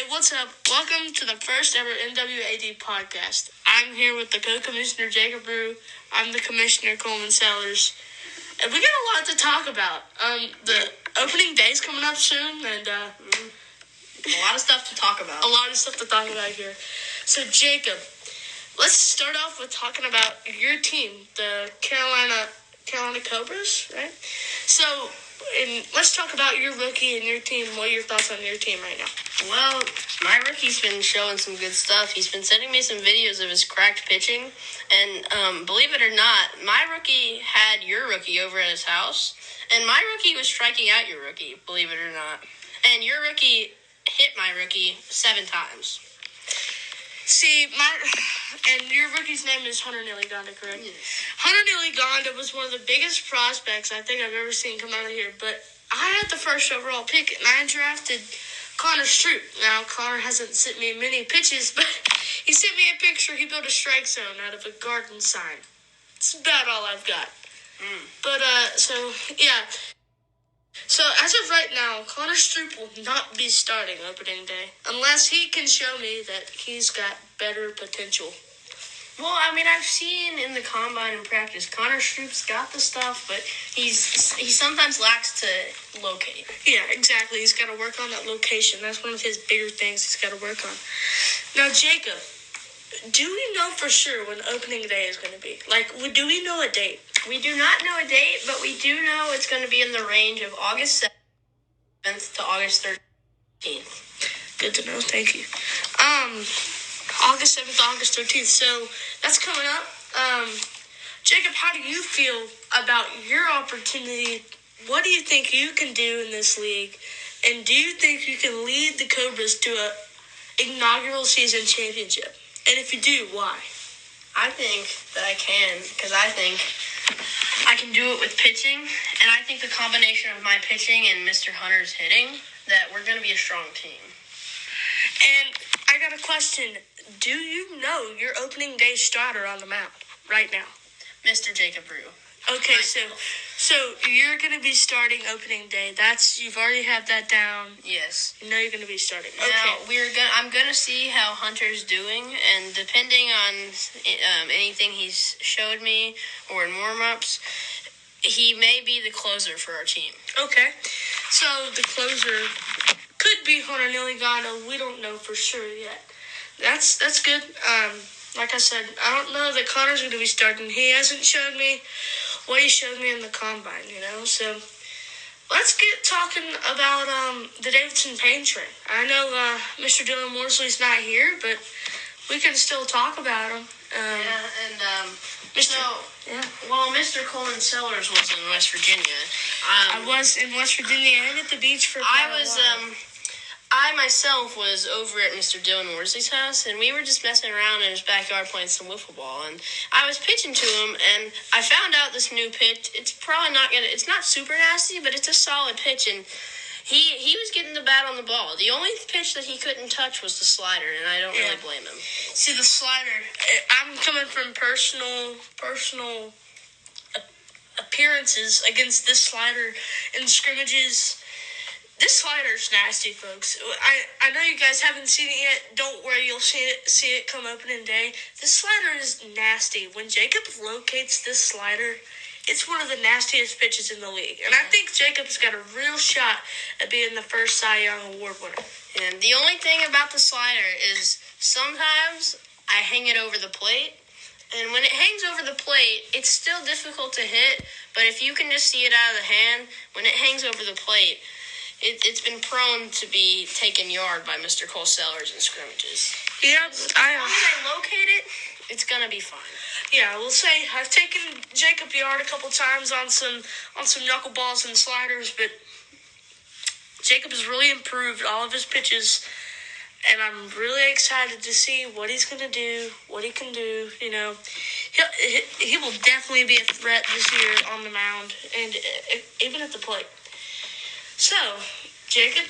What's up? Welcome to the first ever NWAD podcast. I'm here with the co-commissioner, Jacob Rhew. I'm the commissioner, Coleman Sellers. And we got a lot to talk about. The opening day's coming up soon, and a lot of stuff to talk about. Here. So, Jacob, let's start off with talking about your team, the Carolina Cobras, right? So, let's talk about your rookie and your team. What are your thoughts on your team right now? Well, my rookie's been showing some good stuff. He's been sending me some videos of his cracked pitching. And believe it or not, my rookie had your rookie over at his house. And my rookie was striking out your rookie, believe it or not. And your rookie hit my rookie 7 times. See, and your rookie's name is Hunter Nilliganda, correct? Yes. Hunter Nilliganda was one of the biggest prospects I think I've ever seen come out of here. But I had the first overall pick, and I drafted Connor Stroop. Now, Connor hasn't sent me many pitches, but he sent me a picture. He built a strike zone out of a garden sign. It's about all I've got. But, So, as of right now, Connor Stroop will not be starting opening day unless he can show me that he's got better potential. Well, I mean, I've seen in the combine and practice, Connor Stroop's got the stuff, but he sometimes lacks to locate. Yeah, exactly. He's got to work on that location. That's one of his bigger things he's got to work on. Now, Jacob, do we know for sure when opening day is going to be? Do we know a date? We do not know a date, but we do know it's going to be in the range of August 7th to August 13th. Good to know. Thank you. August 7th, August 13th. So that's coming up. Jacob, how do you feel about your opportunity? What do you think you can do in this league? And do you think you can lead the Cobras to a inaugural season championship? And if you do, why? I think that I can, because I think I can do it with pitching, and I think the combination of my pitching and Mr. Hunter's hitting, that we're going to be a strong team. And I got a question. Do you know your opening day starter on the mound right now? Mr. Jacob Rhew. Okay, so you're going to be starting opening day. You've already had that down. Yes. You know you're going to be starting. Now, I'm going to see how Hunter's doing, and depending on anything he's showed me or in warm-ups, he may be the closer for our team. Okay. So the closer could be Hunter Nilliganda. We don't know for sure yet. That's good. Like I said, I don't know that Connor's going to be starting. He hasn't shown me what he showed me in the combine, So let's get talking about the Davidson Payne train. I know Mr. Dylan Worsley's not here, but we can still talk about him. Mr. Coleman Sellers was in West Virginia. I was in West Virginia and at the beach for quite a while. I myself was over at Mr. Dylan Worsley's house, and we were just messing around in his backyard playing some wiffle ball, and I was pitching to him, and I found out this new pitch. It's not super nasty, but it's a solid pitch, and he was getting the bat on the ball. The only pitch that he couldn't touch was the slider, and I don't really blame him. See, the slider, I'm coming from personal appearances against this slider in scrimmages. This slider's nasty, folks. I know you guys haven't seen it yet. Don't worry, you'll see it come opening day. This slider is nasty. When Jacob locates this slider, it's one of the nastiest pitches in the league. And I think Jacob's got a real shot at being the first Cy Young Award winner. And the only thing about the slider is sometimes I hang it over the plate. And when it hangs over the plate, it's still difficult to hit. But if you can just see it out of the hand, when it hangs over the plate, it's been prone to be taken yard by Mr. Cole Sellers in scrimmages. Yeah, as long as I locate it, it's gonna be fine. Yeah, we'll say I've taken Jacob yard a couple times on some knuckleballs and sliders, but Jacob has really improved all of his pitches, and I'm really excited to see what he's gonna do, what he can do. He will definitely be a threat this year on the mound and even at the plate. So, Jacob,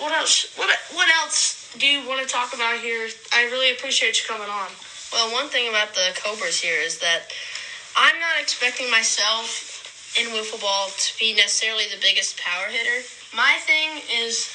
what else do you want to talk about here? I really appreciate you coming on. Well, one thing about the Cobras here is that I'm not expecting myself in wiffle ball to be necessarily the biggest power hitter. My thing is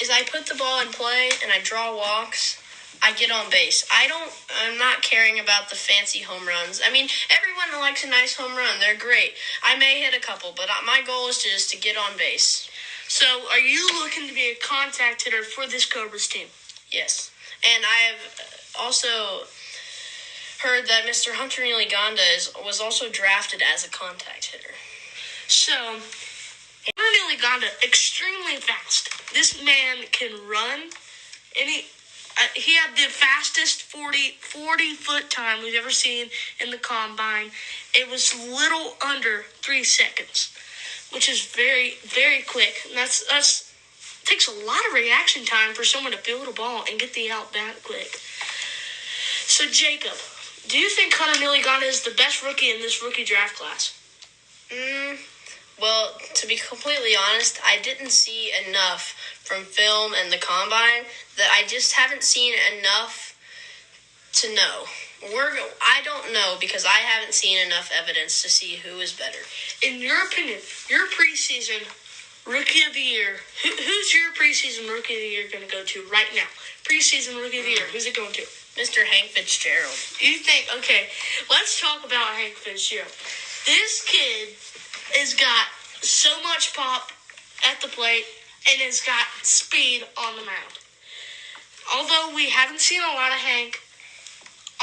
is I put the ball in play and I draw walks. I get on base. I'm not caring about the fancy home runs. I mean, everyone likes a nice home run. They're great. I may hit a couple, but my goal is just to get on base. So, are you looking to be a contact hitter for this Cobras team? Yes. And I have also heard that Mr. Hunter Neliganda was also drafted as a contact hitter. So, Hunter Neliganda, extremely fast. This man can run, and he had the fastest 40-foot time we've ever seen in the combine. It was little under 3 seconds, which is very, very quick. And that's takes a lot of reaction time for someone to field a ball and get the out that quick. So, Jacob, do you think Hunter Neliganda is the best rookie in this rookie draft class? Well, to be completely honest, I didn't see enough from film and the combine that I just haven't seen enough to know. I don't know because I haven't seen enough evidence to see who is better. In your opinion, your preseason Rookie of the Year, who's your preseason Rookie of the Year going to go to right now? Preseason Rookie of the Year, who's it going to? Mr. Hank Fitzgerald. You think, okay, let's talk about Hank Fitzgerald. This kid has got so much pop at the plate and has got speed on the mound. Although we haven't seen a lot of Hank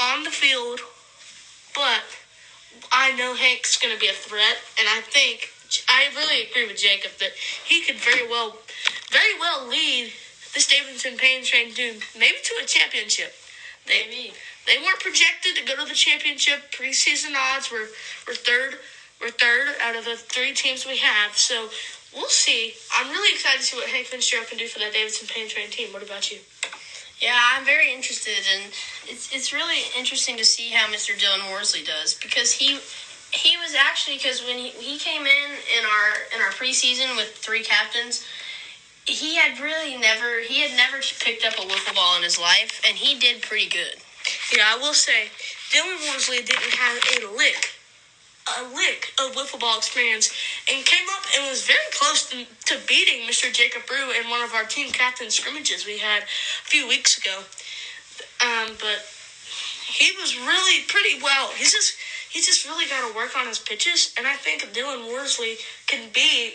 on the field, but I know Hank's going to be a threat, and I really agree with Jacob that he could very well lead this Davidson Payne train team maybe to a championship. Maybe. They weren't projected to go to the championship. Preseason odds were third. We're third out of the 3 teams we have, so we'll see. I'm really excited to see what Hank Fitzgerald can do for that Davidson Payne train team. What about you? Yeah, I'm very interested, and it's really interesting to see how Mr. Dylan Worsley does because he was actually, because when he came in our preseason with 3 captains, he had never picked up a wiffle ball in his life, and he did pretty good. Yeah, I will say, Dylan Worsley didn't have a lick of wiffle ball experience and came up and was very close to beating Mr. Jacob Rhew in one of our team captain scrimmages we had a few weeks ago. But he was really pretty well. He's just really got to work on his pitches, and I think Dylan Worsley can be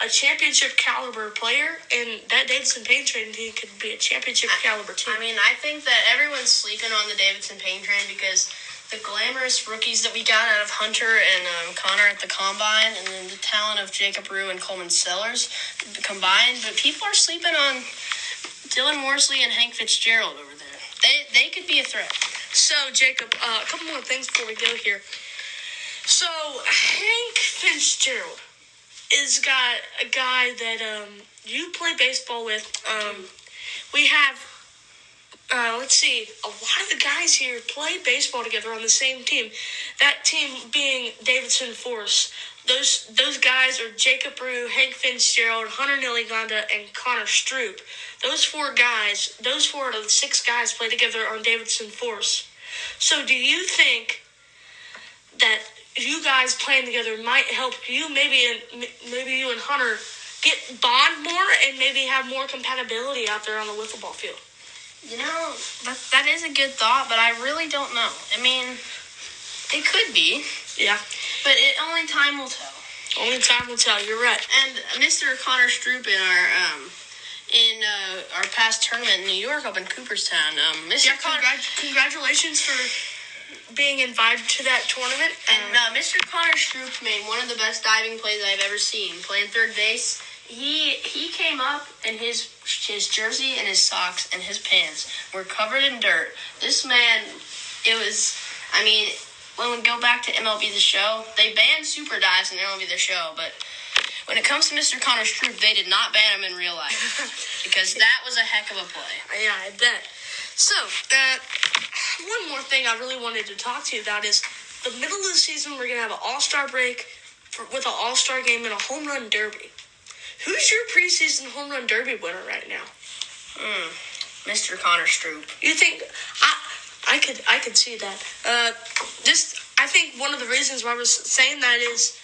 a championship caliber player, and that Davidson Payne train team could be a championship caliber team. I mean, I think that everyone's sleeping on the Davidson Payne train because the glamorous rookies that we got out of Hunter and Connor at the Combine, and then the talent of Jacob Rhew and Coleman Sellers combined, but people are sleeping on Dylan Worsley and Hank Fitzgerald over there. They could be a threat. So, Jacob, a couple more things before we go here. So, Hank Fitzgerald is got a guy that you play baseball with. We have, let's see, a lot of the guys here play baseball together on the same team. That team being Davidson Force. Those guys are Jacob Rhew, Hank Fitzgerald, Hunter Neliganda, and Connor Stroop. Those 4 out of the 6 guys play together on Davidson Force. So do you think that you guys playing together might help you, maybe you and Hunter, get bond more and maybe have more compatibility out there on the wiffle ball field? You know, that is a good thought, but I really don't know. I mean, it could be. Yeah. But only time will tell. Only time will tell. You're right. And Mr. Connor Stroop in our past tournament in New York up in Cooperstown. Congratulations for being invited to that tournament. And Mr. Connor Stroop made one of the best diving plays I've ever seen. Playing third base, he came up and his jersey and his socks and his pants were covered in dirt. This man, when we go back to MLB The Show, they banned super dives in MLB The Show, but when it comes to Mr. Connor Stroop, they did not ban him in real life because that was a heck of a play. Yeah, I bet. So, one more thing I really wanted to talk to you about is the middle of the season, we're going to have an all-star break with an all-star game and a home run derby. Who's your preseason home run derby winner right now? Mr. Connor Stroop. You think I could see that. I think one of the reasons why I was saying that is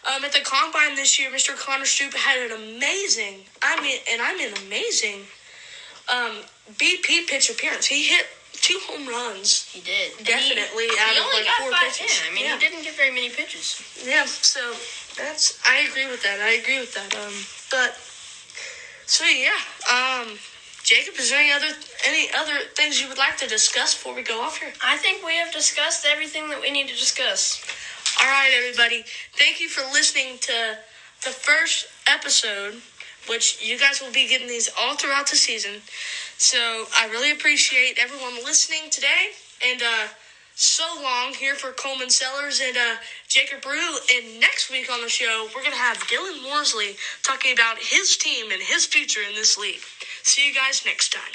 At the combine this year, Mr. Connor Stoop had an amazing, amazing BP pitch appearance. He hit 2 home runs. He did. Definitely He out of only like got 4 5. pitches. Yeah, I mean, he didn't get very many pitches. Yeah, so I agree with that. But sweet, yeah. Jacob, is there any other things you would like to discuss before we go off here? I think we have discussed everything that we need to discuss. All right, everybody. Thank you for listening to the first episode, which you guys will be getting these all throughout the season. So I really appreciate everyone listening today. And so long here for Coleman Sellers and Jacob Rhew. And next week on the show, we're going to have Dylan Worsley talking about his team and his future in this league. See you guys next time.